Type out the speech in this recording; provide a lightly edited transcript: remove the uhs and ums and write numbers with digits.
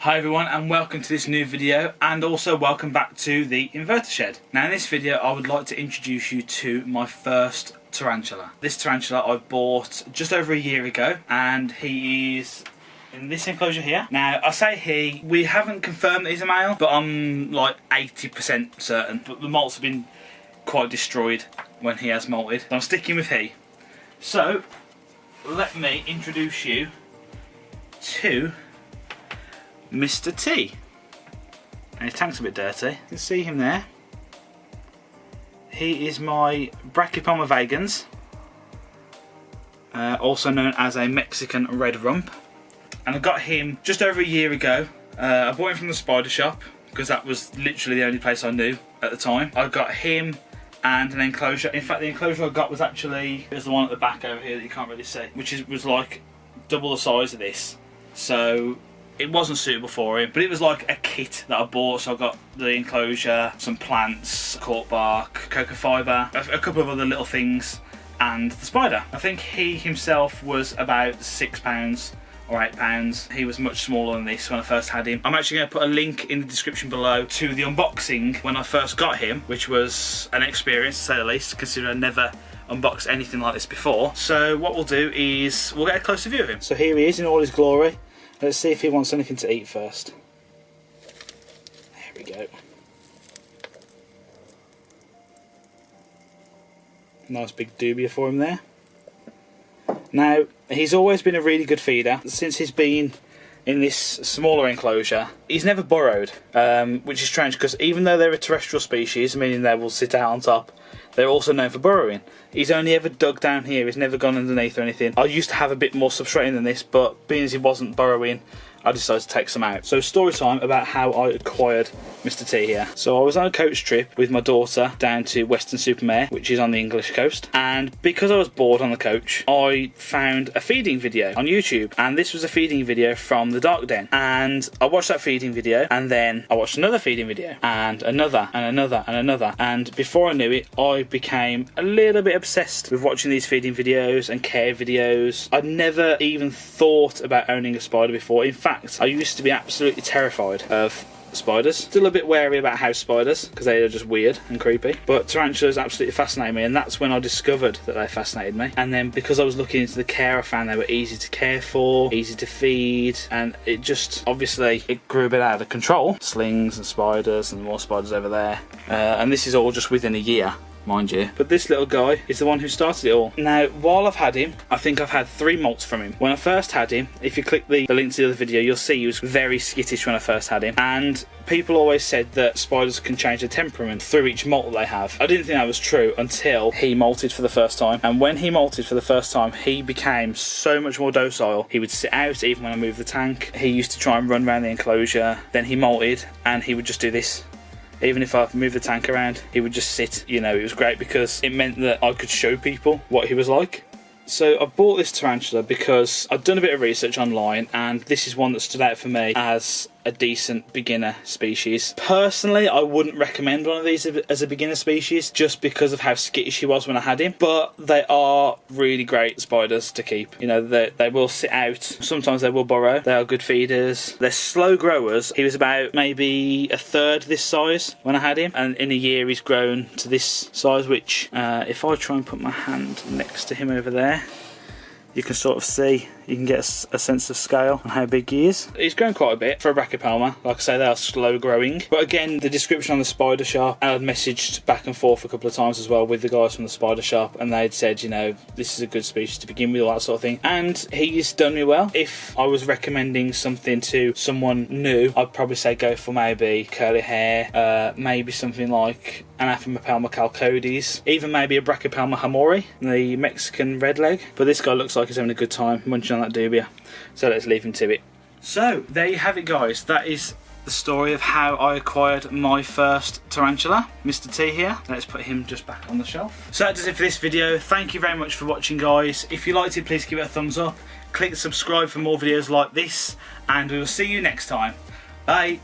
Hi everyone and welcome to this new video, and also welcome back to the inverter shed. Now in this video I would like to introduce you to my first tarantula. This tarantula I bought just over a year ago, and he is in this enclosure here. Now I say we haven't confirmed that he's a male, but I'm like 80% certain. But the molts have been quite destroyed when he has molted, so I'm sticking with he. So let me introduce you to Mr. T. And his tank's a bit dirty. You can see him there. He is my Brachypelma vagans, also known as a Mexican red rump. And I got him just over a year ago. I bought him from the spider shop because that was literally the only place I knew at the time. I got him and an enclosure. In fact, the enclosure I got was actually, there's the one at the back over here that you can't really see, which was like double the size of this. So it wasn't suitable for him, but it was like a kit that I bought. So I got the enclosure, some plants, cork bark, cocoa fibre, a couple of other little things, and the spider. I think he himself was about £6 or £8. He was much smaller than this when I first had him. I'm actually going to put a link in the description below to the unboxing when I first got him, which was an experience to say the least, considering I never unboxed anything like this before. So what we'll do is we'll get a closer view of him. So here he is in all his glory. Let's see if he wants anything to eat first. There we go. Nice big dubia for him there. Now, he's always been a really good feeder. Since he's been in this smaller enclosure, he's never burrowed, which is strange because even though they're a terrestrial species, meaning they will sit out on top, they're also known for burrowing. He's only ever dug down here, he's never gone underneath or anything. I used to have a bit more substrate than this, but being as he wasn't burrowing, I decided to take some out. So story time about how I acquired Mr. T here. So I was on a coach trip with my daughter down to Weston-super-Mare, which is on the English coast, and because I was bored on the coach, I found a feeding video on YouTube, and this was a feeding video from the Dark Den. And I watched that feeding video, and then I watched another feeding video, and another, and another, and another, and before I knew it, I became a little bit obsessed with watching these feeding videos and care videos. I'd never even thought about owning a spider before. In fact, I used to be absolutely terrified of spiders. Still a bit wary about house spiders because they are just weird and creepy, but tarantulas absolutely fascinate me, and that's when I discovered that they fascinated me. And then because I was looking into the care, I found they were easy to care for, easy to feed, and it just, obviously it grew a bit out of control. Slings and spiders and more spiders over there, and this is all just within a year, mind you. But this little guy is the one who started it all. Now, while I've had him, I think I've had 3 molts from him. When I first had him, if you click the link to the other video, you'll see he was very skittish when I first had him. And people always said that spiders can change their temperament through each molt that they have. I didn't think that was true until he molted for the first time. And when he molted for the first time, he became so much more docile. He would sit out even when I moved the tank. He used to try and run around the enclosure. Then he molted and he would just do this. Even if I moved the tank around, he would just sit. You know, it was great because it meant that I could show people what he was like. So I bought this tarantula because I'd done a bit of research online, and this is one that stood out for me as a decent beginner species. Personally, I wouldn't recommend one of these as a beginner species just because of how skittish he was when I had him, but they are really great spiders to keep. You know, they will sit out, sometimes they will burrow, they are good feeders, they're slow growers. He was about maybe a third this size when I had him, and in a year he's grown to this size, which if I try and put my hand next to him over there, you can sort of see, you can get a sense of scale on how big he is. He's grown quite a bit for a Brachypelma. Like I say, they are slow growing. But again, the description on the spider shop, and I'd messaged back and forth a couple of times as well with the guys from the spider shop, and they'd said, you know, this is a good species to begin with, all that sort of thing. And he's done me well. If I was recommending something to someone new, I'd probably say go for maybe curly hair, maybe something like Anaphimapelma calcodes, even maybe a Brachypelma hamori, the Mexican red leg. But this guy looks like he's having a good time munching on that dubia, so let's leave him to it. So there you have it, guys. That is the story of how I acquired my first tarantula, Mr. T here. Let's put him just back on the shelf. So that does it for this video. Thank you very much for watching, guys. If you liked it, please give it a thumbs up, click subscribe for more videos like this, and we will see you next time. Bye.